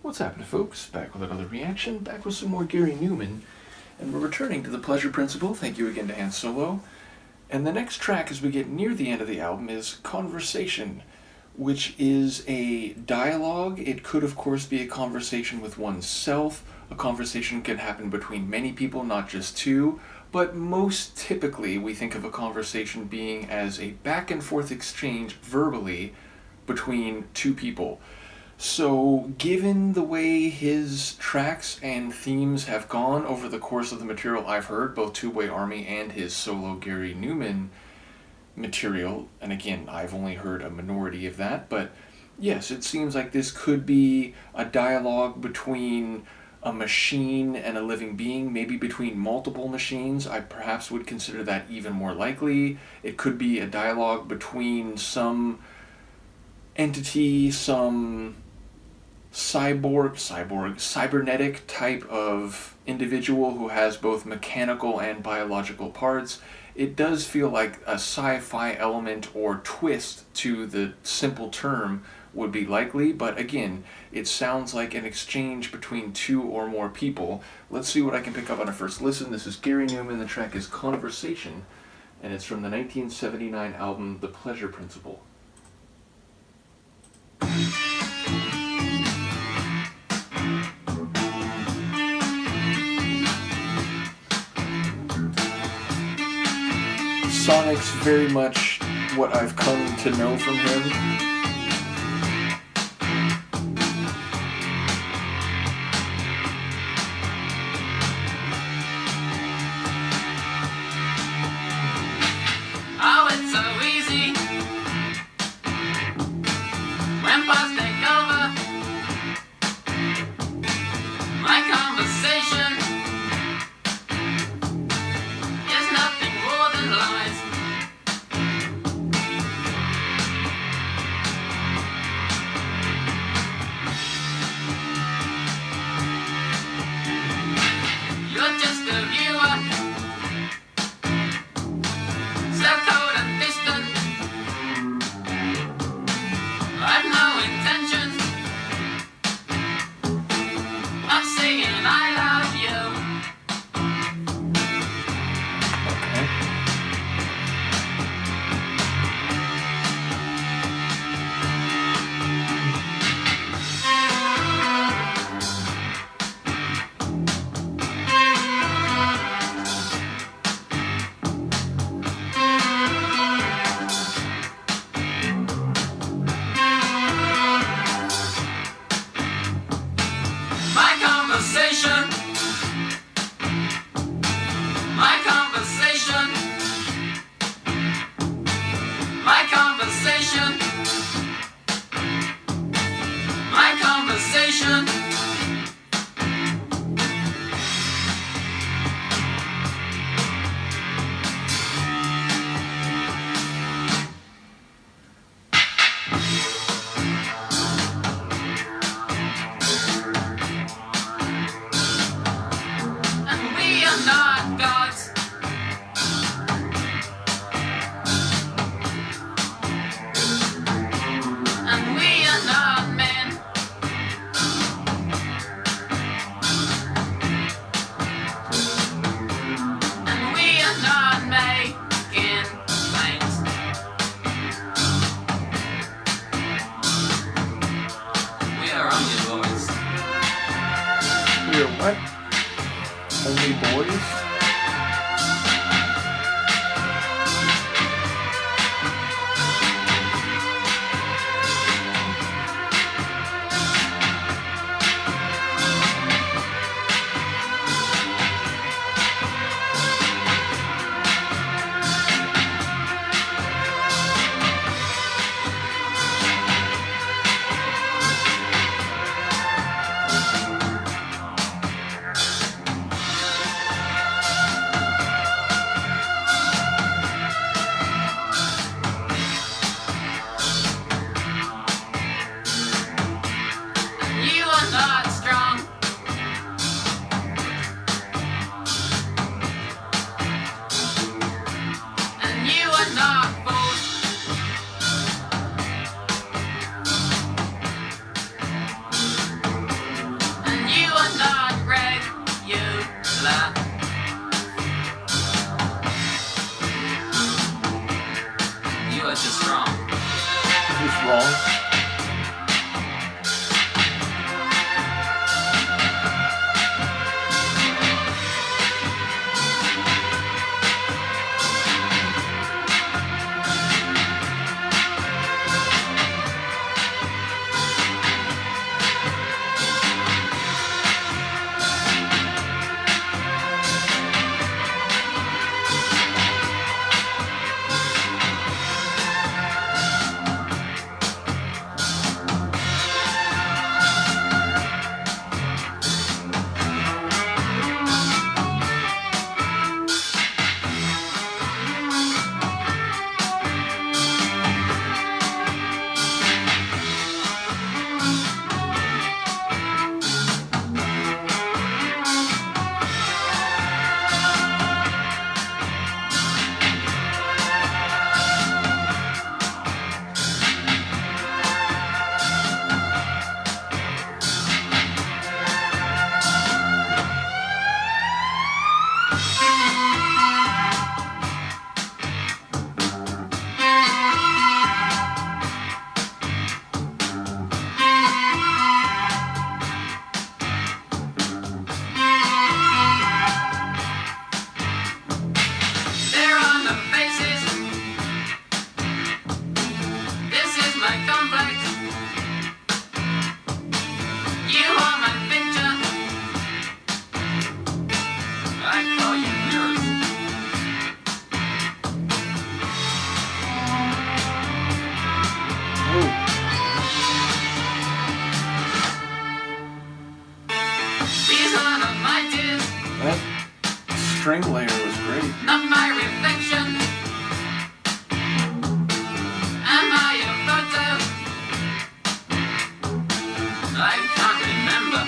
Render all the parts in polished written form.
What's happening, folks? Back with another reaction, back with some more Gary Numan, and we're returning to the pleasure principle. Thank you again to Han Solo. And the next track, as we get near the end of the album, is Conversation, which is a dialogue. It could, of course, be a conversation with oneself. A conversation can happen between many people, not just two. But most typically, we think of a conversation being as a back-and-forth exchange verbally between two people. So, given the way his tracks and themes have gone over the course of the material I've heard, both Tubeway Army and his solo Gary Numan material, and again, I've only heard a minority of that, but yes, it seems like this could be a dialogue between a machine and a living being, maybe between multiple machines. I perhaps would consider that even more likely. It could be a dialogue between some entity, some cybernetic type of individual who has both mechanical and biological parts. It does feel like a sci-fi element or twist to the simple term would be likely, but again, it sounds like an exchange between two or more people. Let's see what I can pick up on a first listen. This is Gary Numan, the track is Conversation, and it's from the 1979 album The Pleasure Principle. Sonic's very much what I've come to know from him. Oh, it's so easy when bots take over my conversation. Is nothing more than lies. You're just a viewer, so cold and distant. I've no intention of saying I love you. Okay. My conversation, my conversation, my conversation, my conversation. And we are not gods. And we are not men. And we are not making claims. We are only boys. We're what? Only boys? that. You are just wrong. Just wrong. String layer was great. Not my reflection. Am I a photo? I can't remember.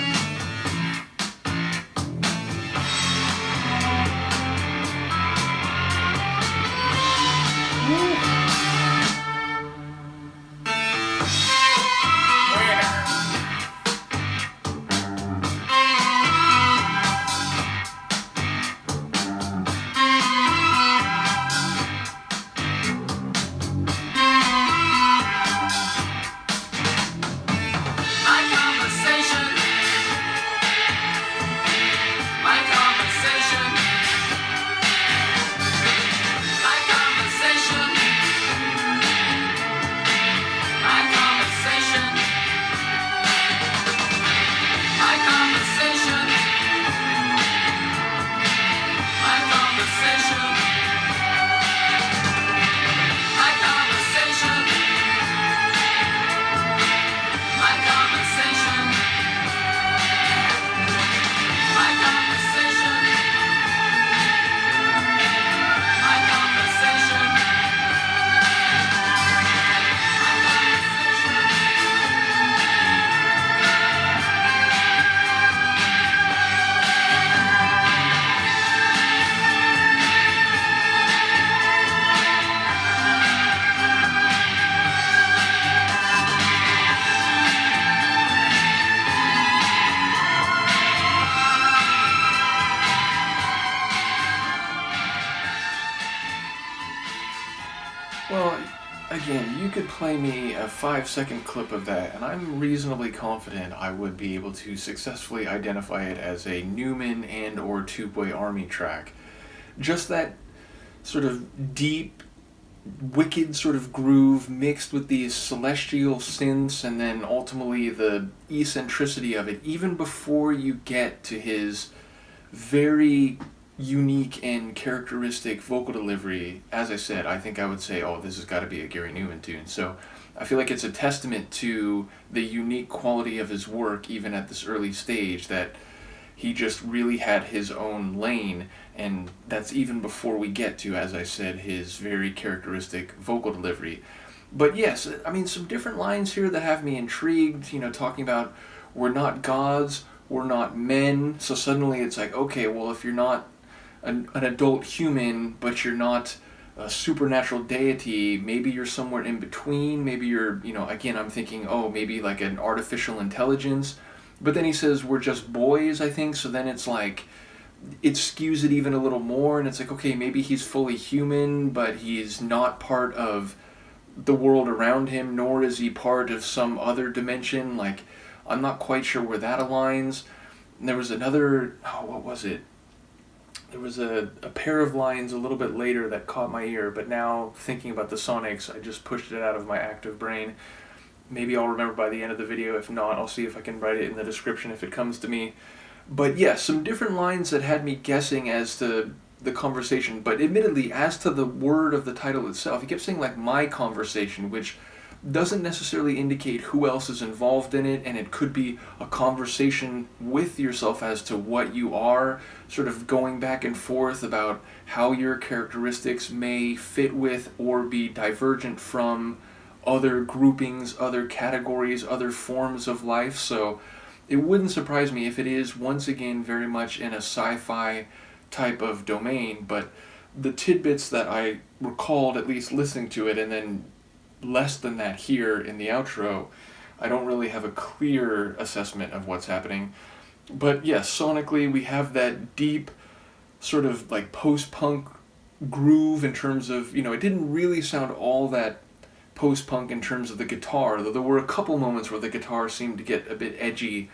Well, again, you could play me a 5-second clip of that, and I'm reasonably confident I would be able to successfully identify it as a Numan and or Tubeway Army track. Just that sort of deep, wicked sort of groove mixed with these celestial synths, and then ultimately the eccentricity of it, even before you get to his very unique and characteristic vocal delivery. As I said, I think I would say, oh, this has got to be a Gary Numan tune. So I feel like it's a testament to the unique quality of his work, even at this early stage, that he just really had his own lane, and that's even before we get to, as I said, his very characteristic vocal delivery. But yes, I mean, some different lines here that have me intrigued, talking about we're not gods, we're not men, so suddenly it's like, okay, well, if you're not an adult human, but you're not a supernatural deity, maybe you're somewhere in between, maybe you're, again, I'm thinking, oh, maybe like an artificial intelligence, but then he says, we're just boys, I think, so then it's like, it skews it even a little more, and it's like, okay, maybe he's fully human, but he's not part of the world around him, nor is he part of some other dimension. Like, I'm not quite sure where that aligns. And there was another, what was it? There was a pair of lines a little bit later that caught my ear, but now thinking about the Sonics, I just pushed it out of my active brain. Maybe I'll remember by the end of the video. If not, I'll see if I can write it in the description if it comes to me. But yeah, some different lines that had me guessing as to the conversation, but admittedly, as to the word of the title itself, he kept saying like "my conversation," which doesn't necessarily indicate who else is involved in it, and it could be a conversation with yourself as to what you are, sort of going back and forth about how your characteristics may fit with or be divergent from other groupings, other categories, other forms of life. So it wouldn't surprise me if it is, once again, very much in a sci-fi type of domain, but the tidbits that I recalled, at least listening to it, and then less than that here in the outro, I don't really have a clear assessment of what's happening. But yes, sonically, we have that deep sort of like post-punk groove in terms of, it didn't really sound all that post-punk in terms of the guitar, though there were a couple moments where the guitar seemed to get a bit edgy,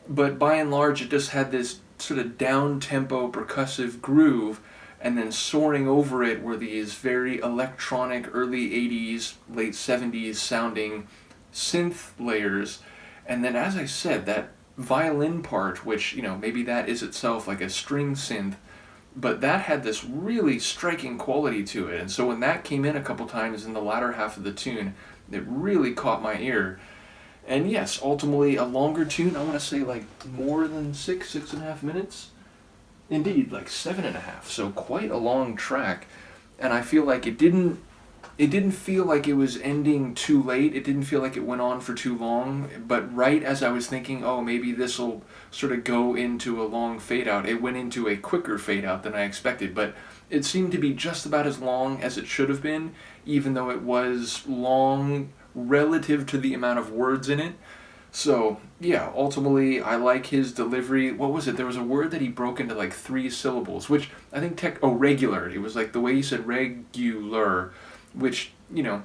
but by and large it just had this sort of down-tempo percussive groove, and then soaring over it were these very electronic early 80s, late 70s sounding synth layers. And then, as I said, that violin part, which, maybe that is itself like a string synth, but that had this really striking quality to it. And so when that came in a couple times in the latter half of the tune, it really caught my ear. And yes, ultimately a longer tune, I want to say like more than 6.5 minutes. Indeed, like 7.5, so quite a long track. And I feel like it didn't feel like it was ending too late. It didn't feel like it went on for too long. But right as I was thinking, oh, maybe this will sort of go into a long fade out, it went into a quicker fade out than I expected. But it seemed to be just about as long as it should have been, even though it was long relative to the amount of words in it. So, yeah, ultimately, I like his delivery. What was it? There was a word that he broke into like 3 syllables, which I think regular. It was like the way he said regular, which,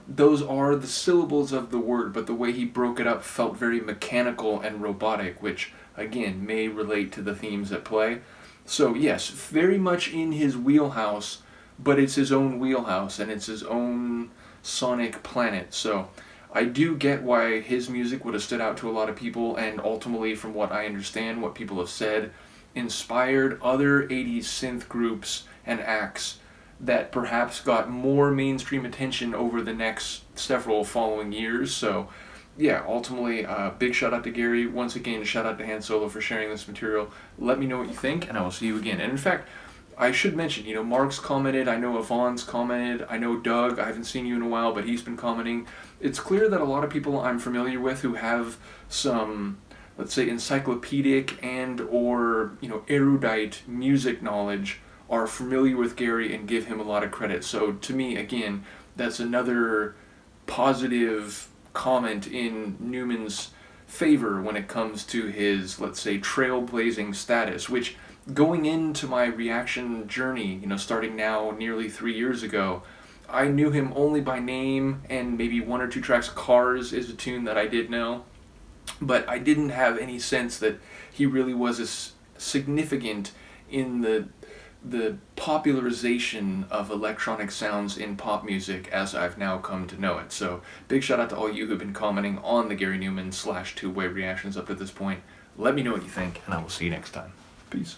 those are the syllables of the word, but the way he broke it up felt very mechanical and robotic, which, again, may relate to the themes at play. So, yes, very much in his wheelhouse, but it's his own wheelhouse, and it's his own sonic planet. So I do get why his music would have stood out to a lot of people, and ultimately, from what I understand, what people have said, inspired other 80s synth groups and acts that perhaps got more mainstream attention over the next several following years. So yeah, ultimately, big shout out to Gary. Once again, shout out to Han Solo for sharing this material. Let me know what you think, and I will see you again. And in fact, I should mention, Mark's commented, I know Yvonne's commented, I know Doug, I haven't seen you in a while, but he's been commenting. It's clear that a lot of people I'm familiar with who have some, let's say, encyclopedic and or, erudite music knowledge are familiar with Gary and give him a lot of credit. So to me, again, that's another positive comment in Numan's favor when it comes to his, let's say, trailblazing status, which going into my reaction journey, starting now nearly 3 years ago, I knew him only by name and maybe 1 or 2 tracks. Cars is a tune that I did know, but I didn't have any sense that he really was as significant in the popularization of electronic sounds in pop music as I've now come to know it. So big shout out to all you who've been commenting on the Gary Numan / Tubeway reactions up to this point. Let me know what you think, and I will see you next time. Peace.